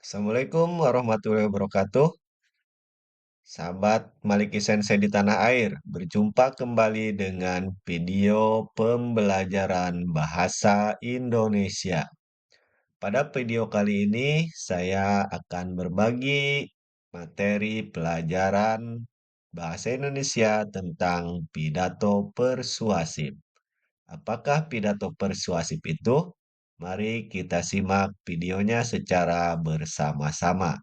Assalamualaikum warahmatullahi wabarakatuh. Sahabat Maliki Sensei di tanah air, berjumpa kembali dengan video pembelajaran bahasa Indonesia. Pada video kali ini, saya akan berbagi materi pelajaran bahasa Indonesia tentang pidato persuasif. Apakah pidato persuasif itu? Mari kita simak videonya secara bersama-sama.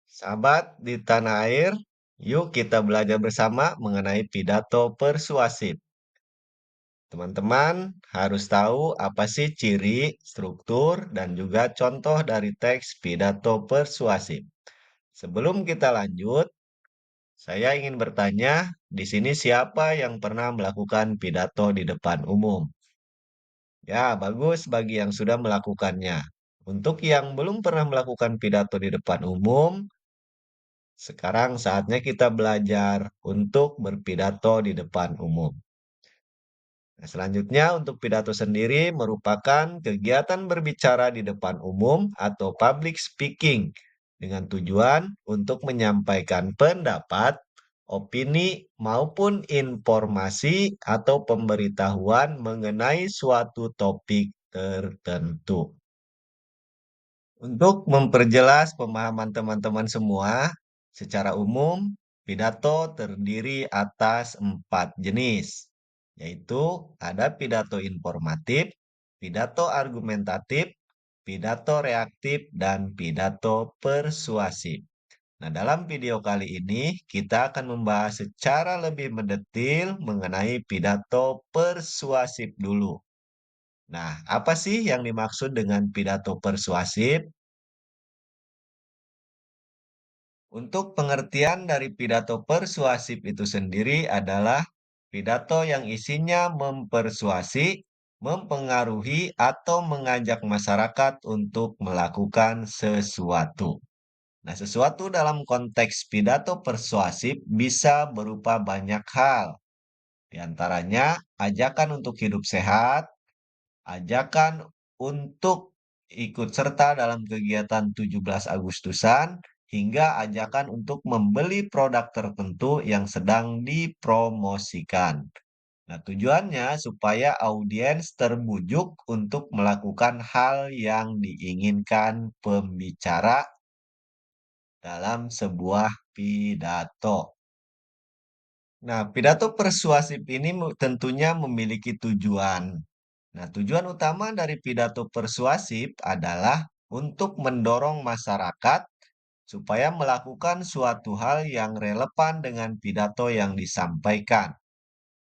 Sahabat di tanah air, yuk kita belajar bersama mengenai pidato persuasif. Teman-teman harus tahu apa sih ciri, struktur, dan juga contoh dari teks pidato persuasif. Sebelum kita lanjut, saya ingin bertanya, di sini siapa yang pernah melakukan pidato di depan umum? Ya, bagus bagi yang sudah melakukannya. Untuk yang belum pernah melakukan pidato di depan umum, sekarang saatnya kita belajar untuk berpidato di depan umum. Nah, selanjutnya untuk pidato sendiri merupakan kegiatan berbicara di depan umum atau public speaking dengan tujuan untuk menyampaikan pendapat, opini, maupun informasi atau pemberitahuan mengenai suatu topik tertentu. Untuk memperjelas pemahaman teman-teman semua, secara umum pidato terdiri atas 4 jenis, yaitu ada pidato informatif, pidato argumentatif, pidato reaktif, dan pidato persuasif. Nah, dalam video kali ini kita akan membahas secara lebih mendetil mengenai pidato persuasif dulu. Nah, apa sih yang dimaksud dengan pidato persuasif? Untuk pengertian dari pidato persuasif itu sendiri adalah pidato yang isinya mempersuasi, mempengaruhi, atau mengajak masyarakat untuk melakukan sesuatu. Nah, sesuatu dalam konteks pidato persuasif bisa berupa banyak hal. Di antaranya, ajakan untuk hidup sehat, ajakan untuk ikut serta dalam kegiatan 17 Agustusan, hingga ajakan untuk membeli produk tertentu yang sedang dipromosikan. Nah, tujuannya supaya audiens terbujuk untuk melakukan hal yang diinginkan pembicara dalam sebuah pidato. Nah, pidato persuasif ini tentunya memiliki tujuan. Nah, tujuan utama dari pidato persuasif adalah untuk mendorong masyarakat supaya melakukan suatu hal yang relevan dengan pidato yang disampaikan.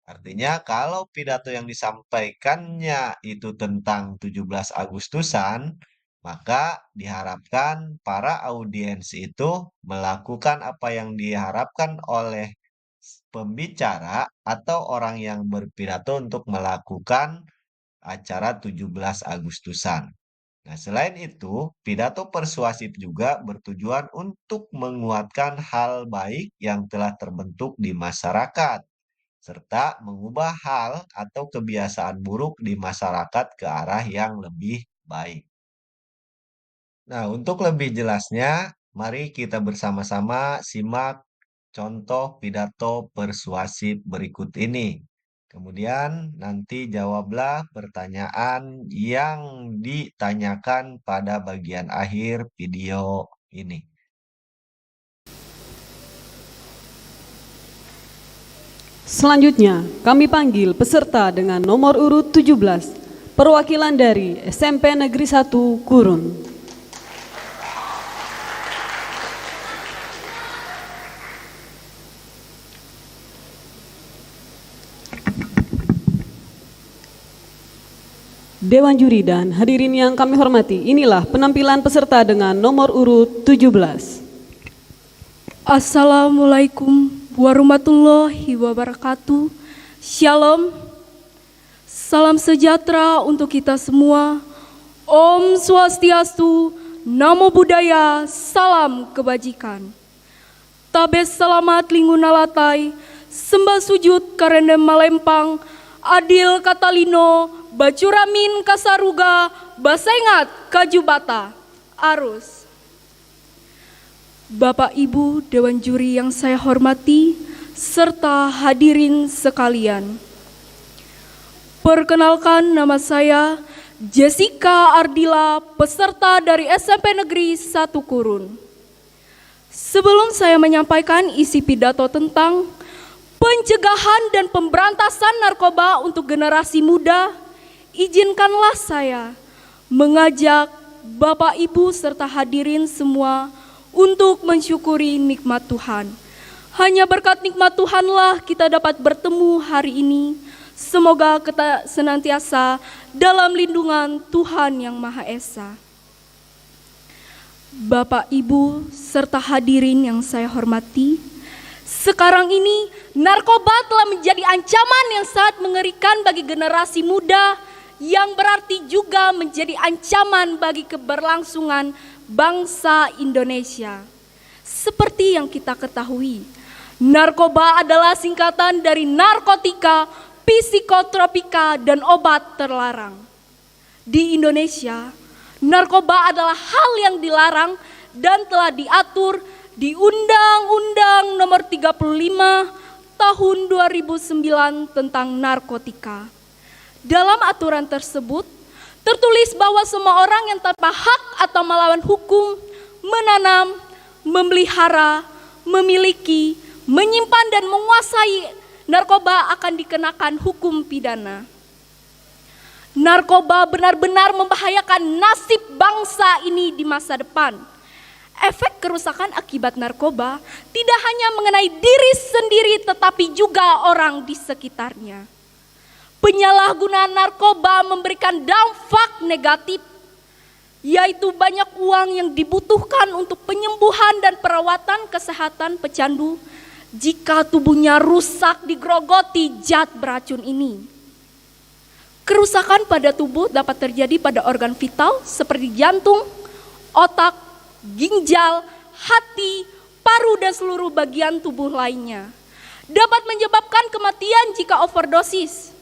Artinya, kalau pidato yang disampaikannya itu tentang 17 Agustusan, maka diharapkan para audiens itu melakukan apa yang diharapkan oleh pembicara atau orang yang berpidato untuk melakukan acara 17 Agustusan. Nah, selain itu, pidato persuasif juga bertujuan untuk menguatkan hal baik yang telah terbentuk di masyarakat, serta mengubah hal atau kebiasaan buruk di masyarakat ke arah yang lebih baik. Nah, untuk lebih jelasnya, mari kita bersama-sama simak contoh pidato persuasif berikut ini. Kemudian nanti jawablah pertanyaan yang ditanyakan pada bagian akhir video ini. Selanjutnya, kami panggil peserta dengan nomor urut 17, perwakilan dari SMP Negeri 1 Kurun. Dewan juri dan hadirin yang kami hormati, inilah penampilan peserta dengan nomor urut 17. Assalamualaikum warahmatullahi wabarakatuh. Shalom. Salam sejahtera untuk kita semua. Om Swastiastu, Namo Buddhaya, salam kebajikan. Tabes selamat lingunalatai, sembah sujud karena malempang, adil katalino, bacuramin kasaruga, Basengat, Kajubata, Arus. Bapak Ibu Dewan Juri yang saya hormati, serta hadirin sekalian. Perkenalkan, nama saya Jessica Ardila, peserta dari SMP Negeri 1 Kurun. Sebelum saya menyampaikan isi pidato tentang pencegahan dan pemberantasan narkoba untuk generasi muda, izinkanlah saya mengajak Bapak Ibu serta hadirin semua untuk mensyukuri nikmat Tuhan. Hanya berkat nikmat Tuhanlah kita dapat bertemu hari ini. Semoga kita senantiasa dalam lindungan Tuhan Yang Maha Esa. Bapak, Ibu, serta hadirin yang saya hormati, sekarang ini narkoba telah menjadi ancaman yang sangat mengerikan bagi generasi muda, yang berarti juga menjadi ancaman bagi keberlangsungan bangsa Indonesia. Seperti yang kita ketahui, narkoba adalah singkatan dari narkotika, psikotropika, dan obat terlarang. Di Indonesia, narkoba adalah hal yang dilarang dan telah diatur di Undang-Undang Nomor 35 Tahun 2009 tentang narkotika. Dalam aturan tersebut, tertulis bahwa semua orang yang tanpa hak atau melawan hukum menanam, memelihara, memiliki, menyimpan dan menguasai narkoba akan dikenakan hukum pidana. Narkoba benar-benar membahayakan nasib bangsa ini di masa depan. Efek kerusakan akibat narkoba tidak hanya mengenai diri sendiri tetapi juga orang di sekitarnya. Penyalahgunaan narkoba memberikan dampak negatif, yaitu banyak uang yang dibutuhkan untuk penyembuhan dan perawatan kesehatan pecandu jika tubuhnya rusak digerogoti zat beracun ini. Kerusakan pada tubuh dapat terjadi pada organ vital seperti jantung, otak, ginjal, hati, paru, dan seluruh bagian tubuh lainnya. Dapat menyebabkan kematian jika overdosis.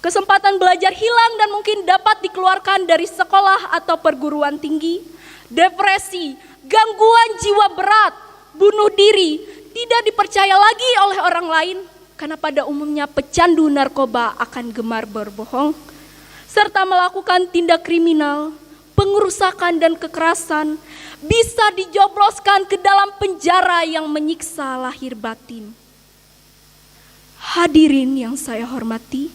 Kesempatan belajar hilang dan mungkin dapat dikeluarkan dari sekolah atau perguruan tinggi. Depresi, gangguan jiwa berat, bunuh diri, tidak dipercaya lagi oleh orang lain karena pada umumnya pecandu narkoba akan gemar berbohong serta melakukan tindak kriminal, pengerusakan dan kekerasan, bisa dijobloskan ke dalam penjara yang menyiksa lahir batin. Hadirin yang saya hormati,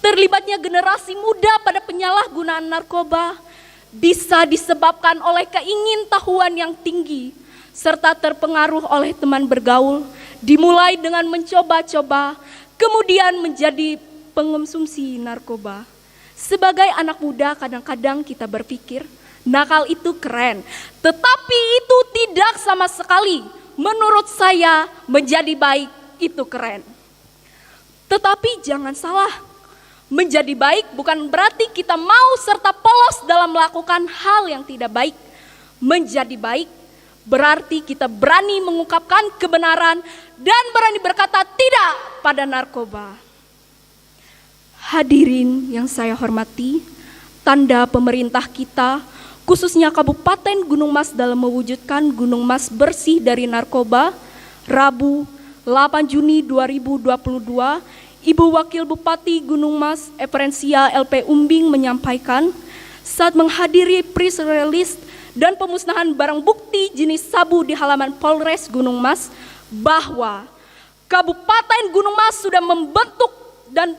terlibatnya generasi muda pada penyalahgunaan narkoba bisa disebabkan oleh keingintahuan yang tinggi serta terpengaruh oleh teman bergaul, dimulai dengan mencoba-coba, kemudian menjadi pengonsumsi narkoba. Sebagai anak muda kadang-kadang kita berpikir nakal itu keren, tetapi itu tidak sama sekali. Menurut saya menjadi baik itu keren. Tetapi jangan salah, menjadi baik bukan berarti kita mau serta polos dalam melakukan hal yang tidak baik. Menjadi baik berarti kita berani mengungkapkan kebenaran dan berani berkata tidak pada narkoba. Hadirin yang saya hormati, tanda pemerintah kita, khususnya Kabupaten Gunung Mas dalam mewujudkan Gunung Mas bersih dari narkoba, Rabu 8 Juni 2022, Ibu Wakil Bupati Gunung Mas, Eferensia LP Umbing menyampaikan saat menghadiri press release dan pemusnahan barang bukti jenis sabu di halaman Polres Gunung Mas bahwa Kabupaten Gunung Mas sudah membentuk dan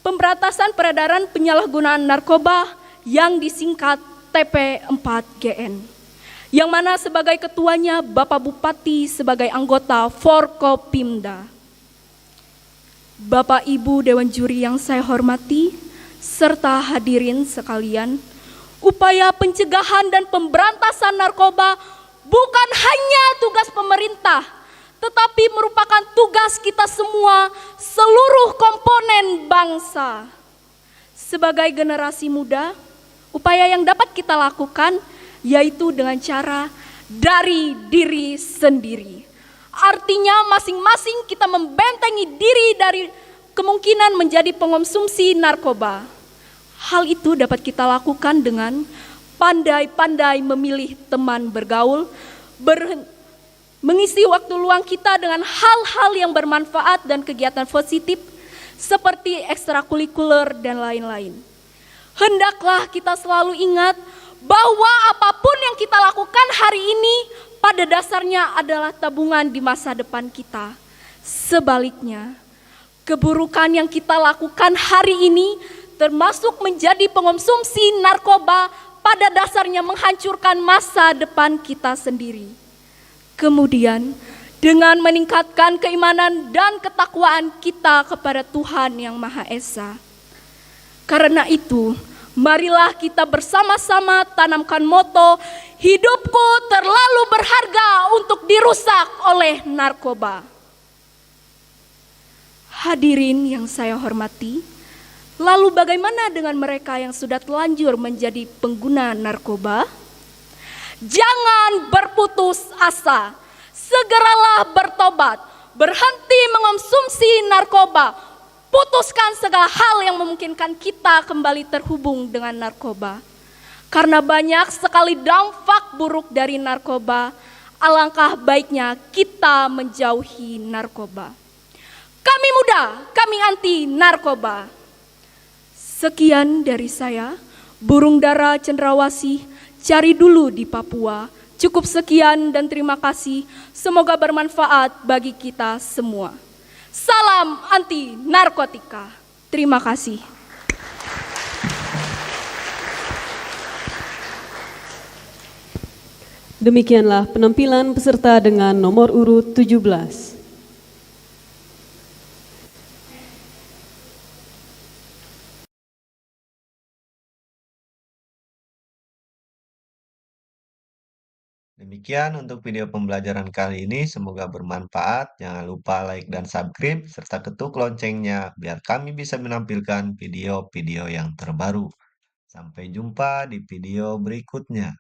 pemberantasan peredaran penyalahgunaan narkoba yang disingkat TP4GN, yang mana sebagai ketuanya Bapak Bupati sebagai anggota Forkopimda. Bapak Ibu Dewan Juri yang saya hormati, serta hadirin sekalian, upaya pencegahan dan pemberantasan narkoba bukan hanya tugas pemerintah, tetapi merupakan tugas kita semua, seluruh komponen bangsa. Sebagai generasi muda, upaya yang dapat kita lakukan yaitu dengan cara dari diri sendiri. Artinya masing-masing kita membentengi diri dari kemungkinan menjadi pengonsumsi narkoba. Hal itu dapat kita lakukan dengan pandai-pandai memilih teman bergaul, mengisi waktu luang kita dengan hal-hal yang bermanfaat dan kegiatan positif seperti ekstrakurikuler dan lain-lain. Hendaklah kita selalu ingat bahwa apapun yang kita lakukan hari ini pada dasarnya adalah tabungan di masa depan kita. Sebaliknya, keburukan yang kita lakukan hari ini termasuk menjadi pengonsumsi narkoba pada dasarnya menghancurkan masa depan kita sendiri. Kemudian, dengan meningkatkan keimanan dan ketakwaan kita kepada Tuhan Yang Maha Esa. Karena itu, marilah kita bersama-sama tanamkan moto, hidupku terlalu berharga untuk dirusak oleh narkoba. Hadirin yang saya hormati, lalu bagaimana dengan mereka yang sudah telanjur menjadi pengguna narkoba? Jangan berputus asa, segeralah bertobat, berhenti mengonsumsi narkoba, putuskan segala hal yang memungkinkan kita kembali terhubung dengan narkoba. Karena banyak sekali dampak buruk dari narkoba, alangkah baiknya kita menjauhi narkoba. Kami muda, kami anti narkoba. Sekian dari saya, burung dara cendrawasih, cari dulu di Papua. Cukup sekian dan terima kasih. Semoga bermanfaat bagi kita semua. Salam anti narkotika. Terima kasih. Demikianlah penampilan peserta dengan nomor urut 17. Demikian untuk video pembelajaran kali ini, semoga bermanfaat. Jangan lupa like dan subscribe, serta ketuk loncengnya, biar kami bisa menampilkan video-video yang terbaru. Sampai jumpa di video berikutnya.